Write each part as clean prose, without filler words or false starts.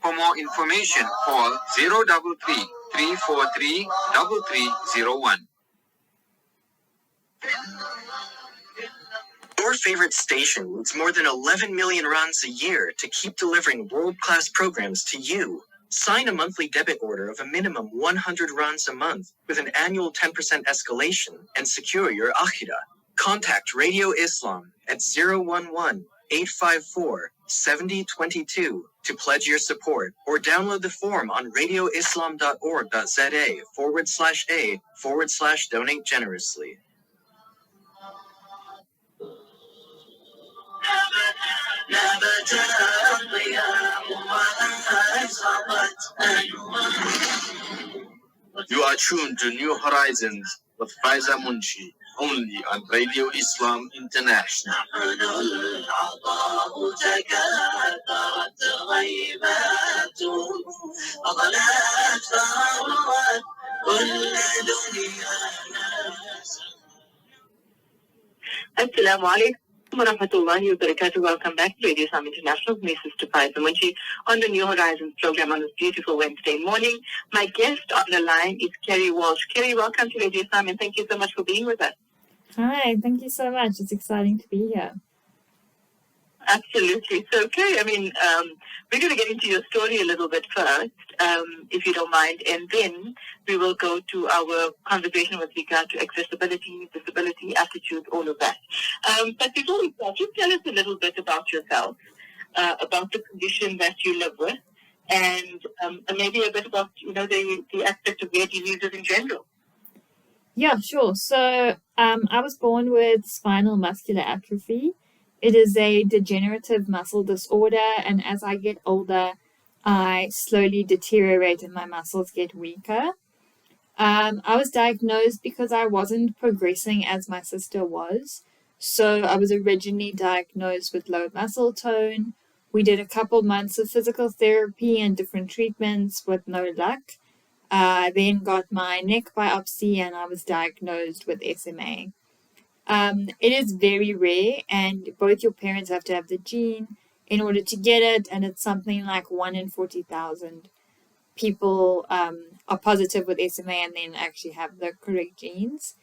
For more information, call 033 343 3301. Your favorite station needs more than 11 million rands a year to keep delivering world-class programs to you. Sign a monthly debit order of a minimum 100 rands a month with an annual 10% escalation and secure your akhira. Contact Radio Islam at 011-854-7022 to pledge your support, or download the form on radioislam.org.za/a/donate generously. You are tuned to New Horizons with Faiza Munshi, only on Radio Islam International. Assalamu alaikum wa rahmatullahi wa barakatuh. Welcome back to Radio Islam International. My sister Faiza Munshi on the New Horizons program on this beautiful Wednesday morning. My guest on the line is Kerry Walsh. Kerry, welcome to Radio Islam and thank you so much for being with us. Hi, thank you so much. It's exciting to be here. Absolutely. So, Kerry, we're going to get into your story a little bit first, if you don't mind, and then we will go to our conversation with regard to accessibility, disability, attitude, all of that. But before we start, just tell us a little bit about yourself, about the condition that you live with, and maybe a bit about, the aspect of rare diseases in general. Yeah, sure. So I was born with spinal muscular atrophy. It is a degenerative muscle disorder, and as I get older, I slowly deteriorate and my muscles get weaker. I was diagnosed because I wasn't progressing as my sister was. So I was originally diagnosed with low muscle tone. We did a couple months of physical therapy and different treatments with no luck. I then got my neck biopsy and I was diagnosed with SMA. It is very rare, and both your parents have to have the gene in order to get it, and it's something like 1 in 40,000 people are positive with SMA and then actually have the correct genes.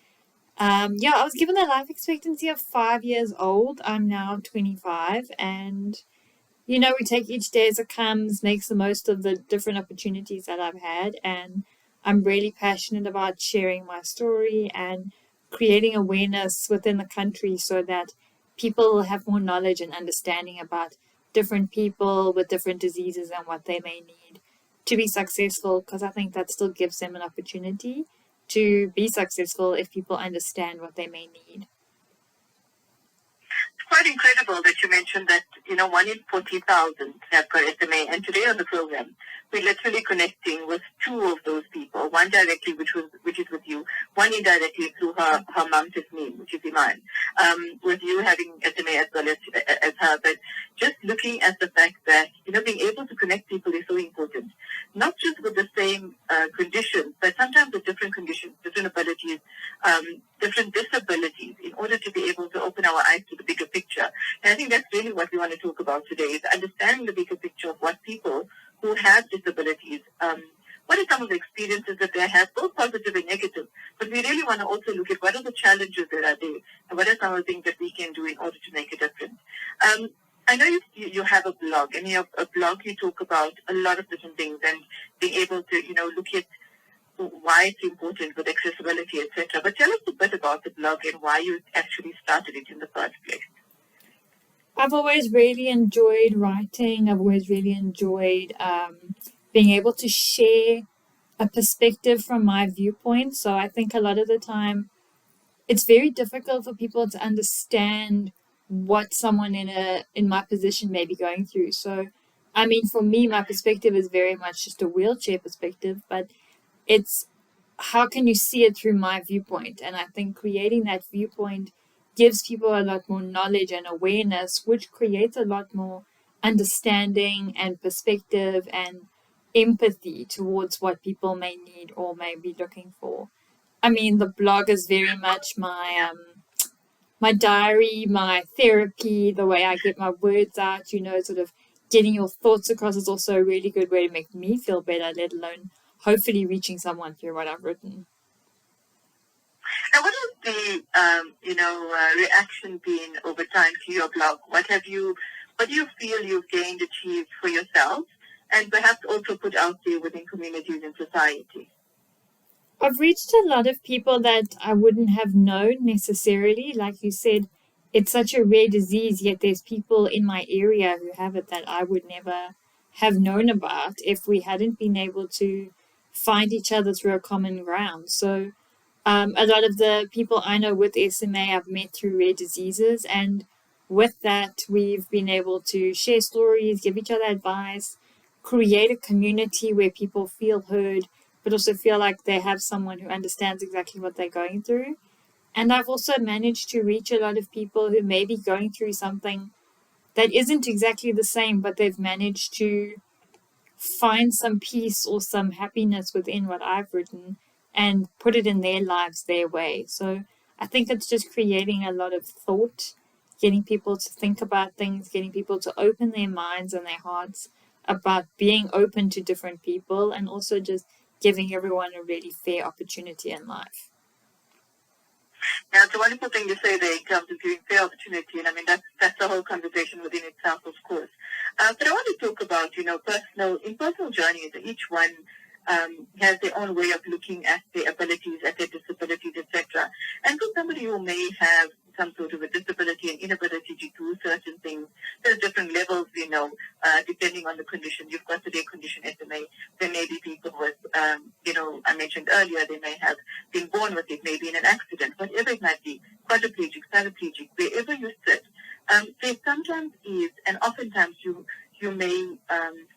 I was given a life expectancy of 5 years old. I'm now 25, and we take each day as it comes, makes the most of the different opportunities that I've had, and I'm really passionate about sharing my story and creating awareness within the country so that people have more knowledge and understanding about different people with different diseases and what they may need to be successful, because I think that still gives them an opportunity to be successful if people understand what they may need. It's quite incredible that you mentioned that, 1 in 40,000 have got SMA, and today on the program, we're literally connecting with 2 of those people, one directly, which is with you, one indirectly through her mom, Tasneem, which is Iman, with you having SMA as well as her. But just looking at the fact that, being able to connect people is so important, not just with the same conditions, but sometimes with different conditions, different abilities, different disabilities, in order to be able to open our eyes to the bigger picture. And I think that's really what we want to talk about today, is understanding the bigger picture of what people who have disabilities, what are some of the experiences that they have, both positive and negative. But we really want to also look at what are the challenges that are there, and what are some of the things that we can do in order to make a difference. I know you have a blog, and a blog you talk about a lot of different things, and being able to, look at why it's important with accessibility, etc. But tell us a bit about the blog and why you actually started it in the first place. I've always really enjoyed writing. I've always really enjoyed being able to share a perspective from my viewpoint. So I think a lot of the time it's very difficult for people to understand what someone in my position may be going through. So, for me, my perspective is very much just a wheelchair perspective, but it's how can you see it through my viewpoint? And I think creating that viewpoint gives people a lot more knowledge and awareness, which creates a lot more understanding and perspective and empathy towards what people may need or may be looking for. The blog is very much my diary, my therapy, the way I get my words out, sort of getting your thoughts across is also a really good way to make me feel better, let alone hopefully reaching someone through what I've written. And what has the reaction been over time to your blog? What do you feel you've gained, achieved for yourself, and perhaps also put out there within communities and society? I've reached a lot of people that I wouldn't have known necessarily. Like you said, it's such a rare disease, yet there's people in my area who have it that I would never have known about if we hadn't been able to find each other through a common ground. So, a lot of the people I know with SMA I've met through rare diseases, and with that, we've been able to share stories, give each other advice, create a community where people feel heard, but also feel like they have someone who understands exactly what they're going through. And I've also managed to reach a lot of people who may be going through something that isn't exactly the same, but they've managed to find some peace or some happiness within what I've written and put it in their lives their way. So I think it's just creating a lot of thought, getting people to think about things, getting people to open their minds and their hearts about being open to different people, and also just giving everyone a really fair opportunity in life. Now, it's a wonderful thing to say there in terms of giving fair opportunity, and I mean that's the whole conversation within itself, of course. But I want to talk about personal journeys. Each one has their own way of looking at their abilities, at their disabilities, etc. And for somebody who may have some sort of a disability and inability to do certain things, there's different levels, depending on the condition. You've got the rare condition SMA. There may be people with, I mentioned earlier, they may have been born with it, maybe in an accident, whatever it might be, quadriplegic, paraplegic, wherever you sit. There sometimes is, and oftentimes you may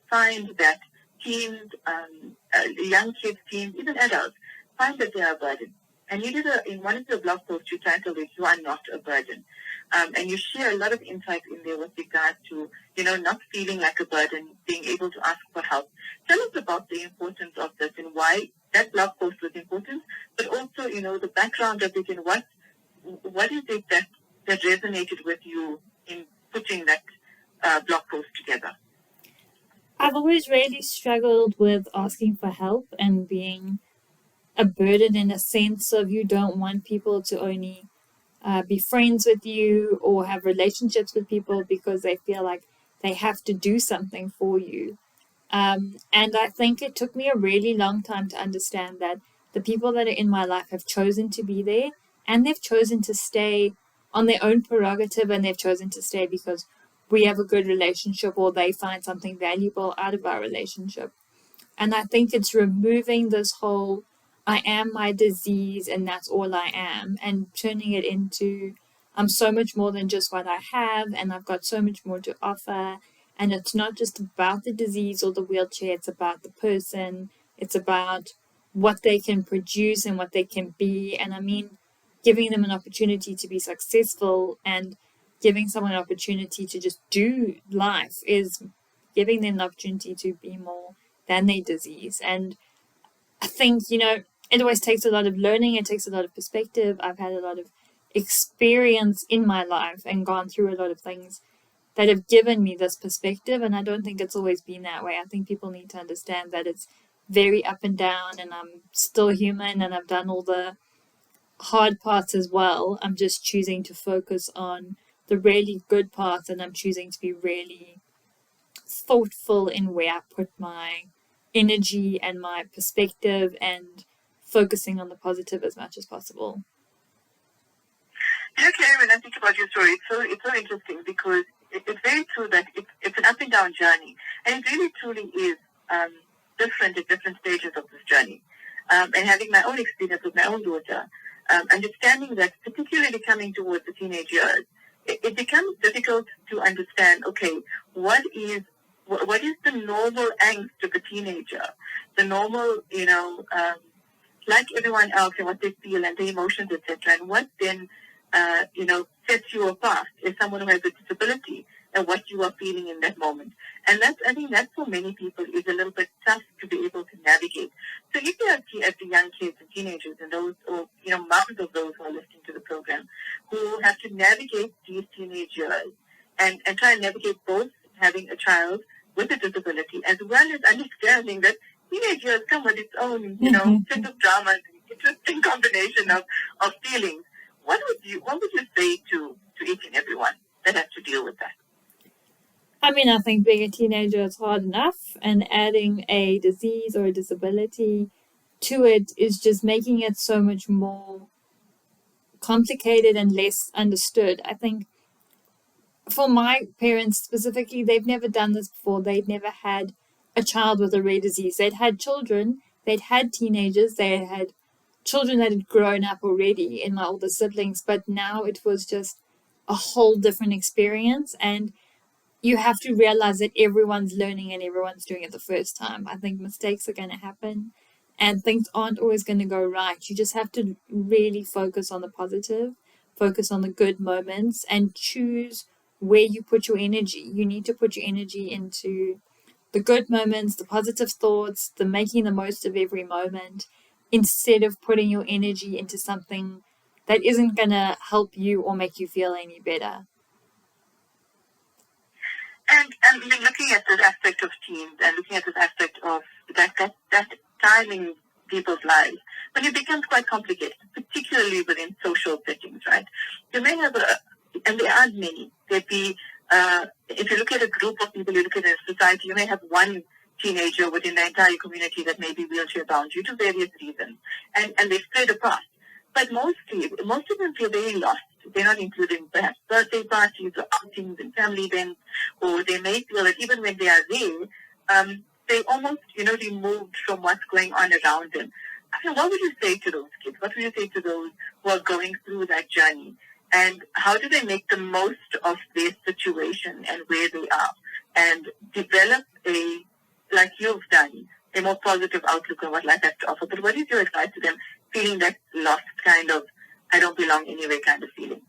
find that teens, young kids, teens, even adults, find that they are a burden. And you did in one of your blog posts, you titled it, "You Are Not a Burden." And you share a lot of insight in there with regard to, not feeling like a burden, being able to ask for help. Tell us about the importance of this and why that blog post was important, but also, the background of it and what is it that resonated with you in putting that blog post together? I've always really struggled with asking for help and being a burden, in a sense of you don't want people to only be friends with you or have relationships with people because they feel like they have to do something for you. And I think it took me a really long time to understand that the people that are in my life have chosen to be there, and they've chosen to stay on their own prerogative, and they've chosen to stay because we have a good relationship or they find something valuable out of our relationship. And I think it's removing this whole I am my disease and that's all I am, and turning it into I'm so much more than just what I have, and I've got so much more to offer. And it's not just about the disease or the wheelchair, it's about the person, it's about what they can produce and what they can be. And I mean, giving them an opportunity to be successful and giving someone an opportunity to just do life is giving them the opportunity to be more than their disease. And I think, it always takes a lot of learning, it takes a lot of perspective. I've had a lot of experience in my life and gone through a lot of things that have given me this perspective, and I don't think it's always been that way. I think people need to understand that it's very up and down, and I'm still human, and I've done all the hard parts as well. I'm just choosing to focus on the really good parts, and I'm choosing to be really thoughtful in where I put my energy and my perspective, and focusing on the positive as much as possible. Claire, when I think about your story, it's so interesting because it's very true that it's an up and down journey, and it really truly is different at different stages of this journey. And having my own experience with my own daughter, understanding that, particularly coming towards the teenage years, it becomes difficult to understand. Okay, what is the normal angst of a teenager? The normal, like everyone else, and what they feel and their emotions, etc. And what then sets you apart as someone who has a disability and what you are feeling in that moment. And I think that for many people is a little bit tough to be able to navigate. So if you have the young kids and teenagers and those, or, moms of those who are listening to the program, who have to navigate these teenage years and try and navigate both having a child with a disability, as well as understanding that teenage years come with its own, set of dramas and interesting combination of feelings. What would you say to each and everyone that has to deal with that? I mean, I think being a teenager is hard enough, and adding a disease or a disability to it is just making it so much more complicated and less understood. I think for my parents specifically, they've never done this before. They'd never had a child with a rare disease. They'd had children, they'd had teenagers, they had children that had grown up already in my older siblings, but now it was just a whole different experience. And you have to realize that everyone's learning and everyone's doing it the first time. I think mistakes are going to happen and things aren't always going to go right. You just have to really focus on the positive, focus on the good moments, and choose where you put your energy. You need to put your energy into the good moments, the positive thoughts, the making the most of every moment, instead of putting your energy into something that isn't going to help you or make you feel any better. And looking at this aspect of teams and looking at this aspect of that time in people's lives, when it becomes quite complicated, particularly within social settings, right? You may have and there aren't many. There'd be, if you look at a group of people, you look at a society, you may have one teenager within the entire community that may be wheelchair bound due to various reasons, and they spread apart. But most of them feel very lost. They're not included in perhaps birthday parties or outings and family events, or they may feel that even when they are there, they almost, removed from what's going on around them. I mean, what would you say to those kids? What would you say to those who are going through that journey? And how do they make the most of their situation and where they are and develop like you've done, a more positive outlook on what life has to offer? But what is your advice to them feeling that lost kind of, I don't belong anywhere kind of feeling?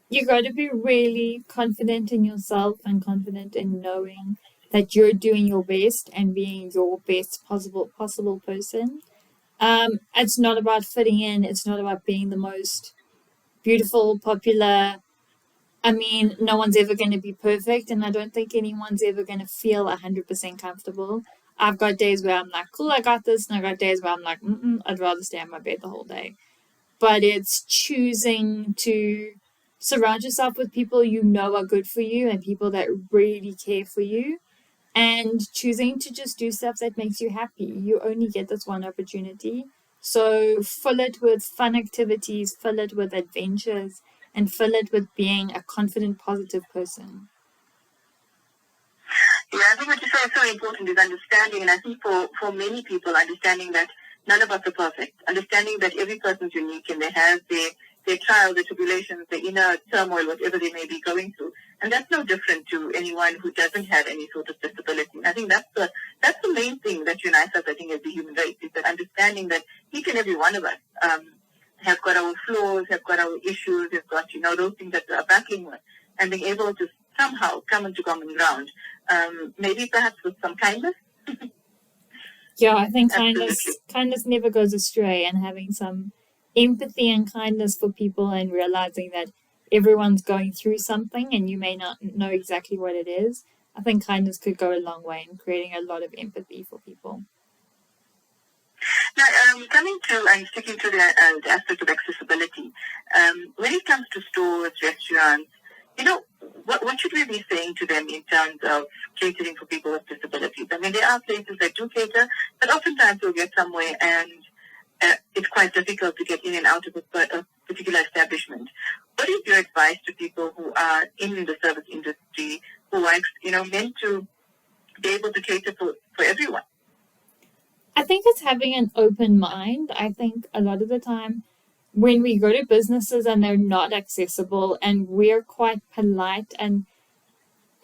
You got to be really confident in yourself and confident in knowing that you're doing your best and being your best possible person. It's not about fitting in. It's not about being the most beautiful, popular. I mean, no one's ever going to be perfect, and I don't think anyone's ever going to feel 100% comfortable. I've got days where I'm like, cool, I got this, and I've got days where I'm like, I'd rather stay on my bed the whole day. But it's choosing to surround yourself with people you know are good for you and people that really care for you, and choosing to just do stuff that makes you happy. You only get this one opportunity. So fill it with fun activities, fill it with adventures, and fill it with being a confident, positive person. Yeah, I think what you say is so important is understanding, and I think for many people, understanding that none of us are perfect, understanding that every person's unique and they have their trials, their tribulations, their inner turmoil, whatever they may be going through. And that's no different to anyone who doesn't have any sort of disability. And I think that's the main thing that unites us, I think, as the human race, is that understanding that each and every one of us have got our flaws, have got our issues, have got, those things that we are battling with, and being able to somehow come into common ground, maybe perhaps with some kindness. Yeah, I think kindness never goes astray, and having some empathy and kindness for people and realizing that everyone's going through something and you may not know exactly what it is. I think kindness could go a long way in creating a lot of empathy for people. Now, coming to and sticking to the aspect of accessibility, when it comes to stores, restaurants, what should we be saying to them in terms of catering for people with disabilities? I mean, there are places that do cater, but oftentimes you'll get somewhere and it's quite difficult to get in and out of a particular establishment. What is your advice to people who are in the service industry, who are, meant to be able to cater for everyone? I think it's having an open mind. I think a lot of the time when we go to businesses and they're not accessible, and we're quite polite and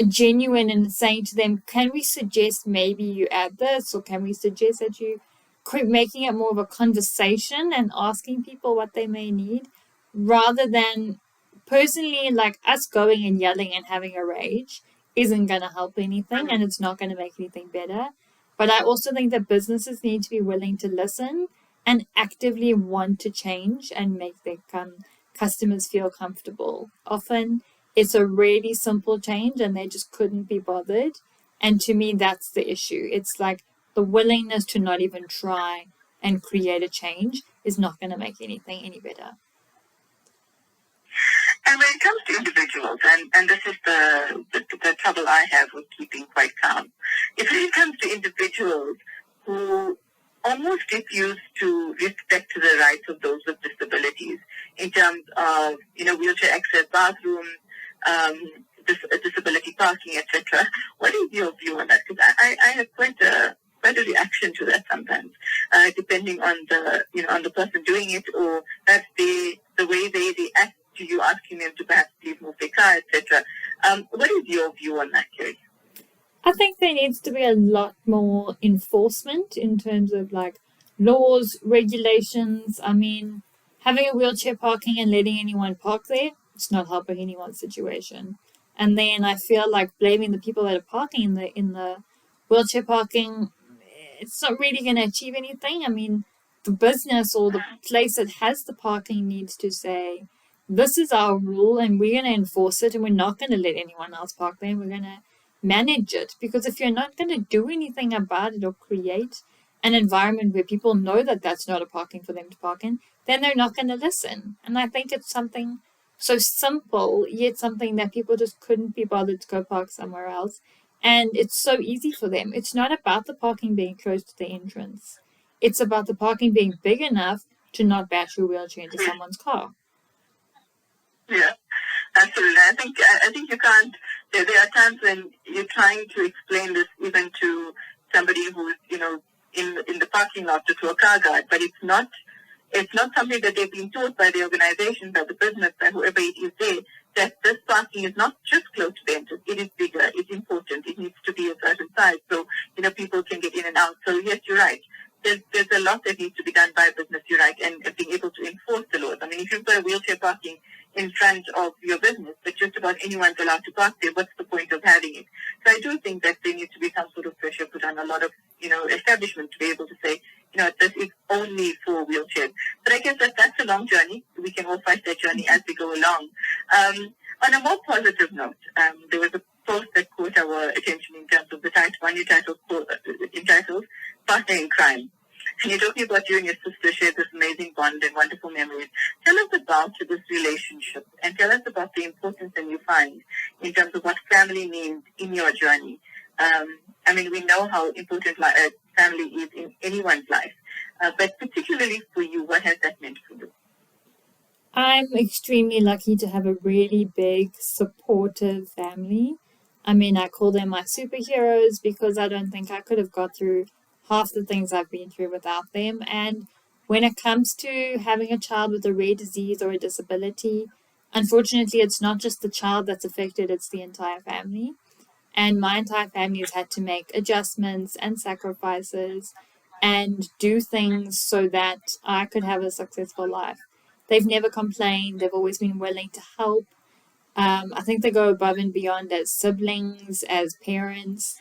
genuine in saying to them, can we suggest maybe you add this, or can we suggest that you quit, making it more of a conversation and asking people what they may need, rather than personally, like, us going and yelling and having a rage isn't going to help anything, and it's not going to make anything better. But I also think that businesses need to be willing to listen and actively want to change and make their customers feel comfortable. Often it's a really simple change and they just couldn't be bothered. And to me, that's the issue. It's like the willingness to not even try and create a change is not going to make anything any better. And when it comes to individuals, and this is the trouble I have with keeping quite calm, if it comes to individuals who almost refuse to respect the rights of those with disabilities in terms of, wheelchair access bathrooms, disability parking, etc. What is your view on that? Because I have quite a reaction to that sometimes, depending on the person doing it, or that's the way they react to you asking them to perhaps leave move their car, etc. What is your view on that, Kerry? I think there needs to be a lot more enforcement in terms of like laws, regulations. I mean, having a wheelchair parking and letting anyone park there, it's not helping anyone's situation. And then I feel like blaming the people that are parking in the wheelchair parking, it's not really going to achieve anything. I mean, the business or the place that has the parking needs to say, this is our rule and we're going to enforce it and we're not going to let anyone else park there and we're going to manage it. Because if you're not going to do anything about it or create an environment where people know that that's not a parking for them to park in, then they're not going to listen. And I think it's something so simple, yet something that people just couldn't be bothered to go park somewhere else. And it's so easy for them. It's not about the parking being close to the entrance. It's about the parking being big enough to not bash your wheelchair into someone's car. Yeah, absolutely. I think you can't. There are times when you're trying to explain this even to somebody who's in the parking lot to a car guard, but it's not something that they've been taught by the organization, by the business, by whoever it is there, that this parking is not just close to the entrance. It is bigger. It's important. It needs to be a certain size so people can get in and out. So yes, you're right. There's a lot that needs to be done by business. You're right, and being able to enforce the laws. I mean, if you've got a wheelchair parking in front of your business, but just about anyone's allowed to park there, what's the point of having it? So I do think that there needs to be some sort of pressure put on a lot of establishment to be able to say, this is only for wheelchairs. But I guess that's a long journey. We can all fight that journey as we go along. On a more positive note, there was a post that caught our attention in terms of the title, one new title entitled Partner in Crime. And you're talking about you and your sister shared this amazing bond and wonderful memories. Tell us about this relationship and tell us about the importance that you find in terms of what family means in your journey. I mean, we know how important family is in anyone's life, but particularly for you, what has that meant for you? I'm extremely lucky to have a really big, supportive family. I mean, I call them my superheroes because I don't think I could have got through half the things I've been through without them. And when it comes to having a child with a rare disease or a disability, unfortunately, it's not just the child that's affected, it's the entire family. And my entire family has had to make adjustments and sacrifices and do things so that I could have a successful life. They've never complained. They've always been willing to help. I think they go above and beyond as siblings, as parents,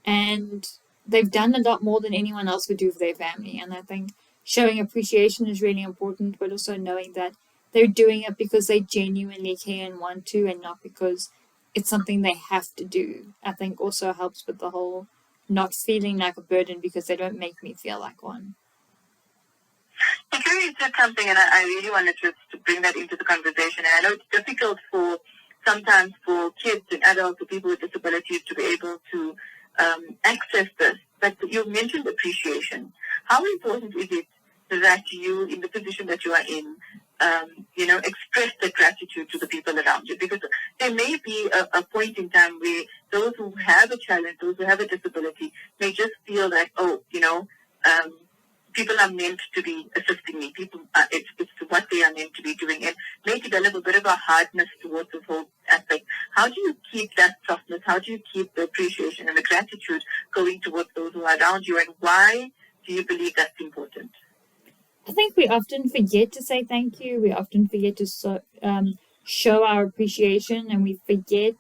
and they've done a lot more than anyone else would do for their family. And I think showing appreciation is really important, but also knowing that they're doing it because they genuinely care and want to, and not because it's something they have to do. I think also helps with the whole not feeling like a burden because they don't make me feel like one. You said something, and I really wanted to bring that into the conversation. And I know it's difficult sometimes for kids and adults or people with disabilities to be able to access this. But you mentioned appreciation. How important is it that you, in the position that you are in, express the gratitude to the people around you? Because there may be a point in time where those who have a challenge, those who have a disability, may just feel like, people are meant to be assisting me. It's what they are meant to be doing, and may develop a bit of a hardness towards this whole aspect. How do you keep that softness? How do you keep the appreciation and the gratitude going towards those who are around you, and why do you believe that's important? I think we often forget to say thank you. We often forget to show our appreciation, and I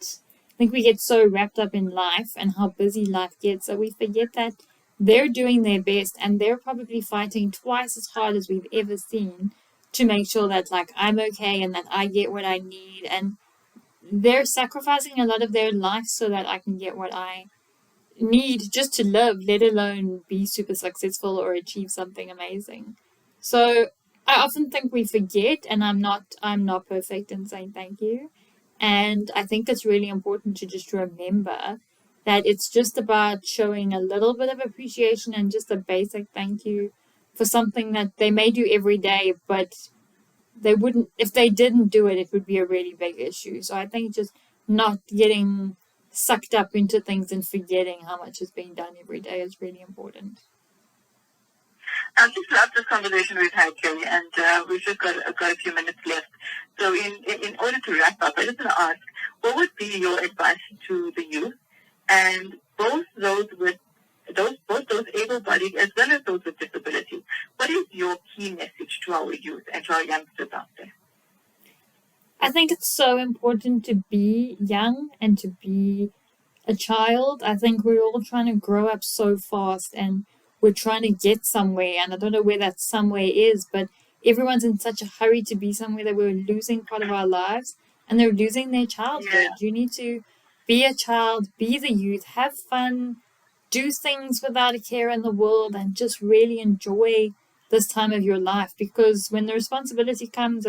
think we get so wrapped up in life and how busy life gets that we forget that they're doing their best and they're probably fighting twice as hard as we've ever seen to make sure that I'm okay and that I get what I need. And they're sacrificing a lot of their life so that I can get what I need just to live, let alone be super successful or achieve something amazing. So I often think we forget, and I'm not perfect in saying thank you. And I think it's really important to just remember that it's just about showing a little bit of appreciation and just a basic thank you for something that they may do every day, but they wouldn't, if they didn't do it, it would be a really big issue. So I think just not getting sucked up into things and forgetting how much is being done every day is really important. I just love this conversation we've had, Kelly, and we've just got a few minutes left. So in order to wrap up, I just want to ask, what would be your advice to the youth, and both those able-bodied as well as those with disabilities? What is your key message to our youth and to our youngsters out there? I think it's so important to be young and to be a child. I think we're all trying to grow up so fast and we're trying to get somewhere. And I don't know where that somewhere is, but everyone's in such a hurry to be somewhere that we're losing part of our lives and they're losing their childhood. Yeah. You need to be a child, be the youth, have fun, do things without a care in the world, and just really enjoy this time of your life, because when the responsibility comes,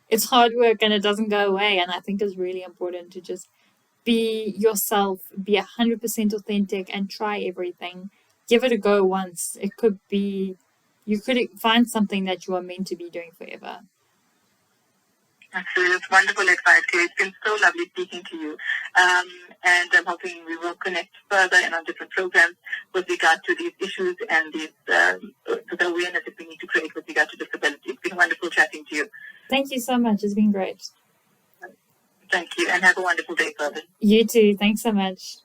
it's hard work and it doesn't go away. And I think it's really important to just be yourself, be 100% authentic, and try everything. Give it a go once. It could be, you could find something that you are meant to be doing forever. Absolutely. It's wonderful advice, Kelly. It's been so lovely speaking to you. And I'm hoping we will connect further in our different programs with regard to these issues and these the awareness that we need to create with regard to disability. It's been wonderful chatting to you. Thank you so much. It's been great. Thank you, and have a wonderful day further. You too. Thanks so much.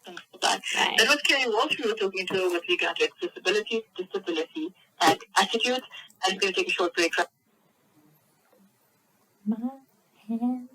Thanks. Bye. Bye. That was Kelly Walsh. We were talking to her with regard to accessibility, disability, and attitude. I'm going to take a short break. My hand.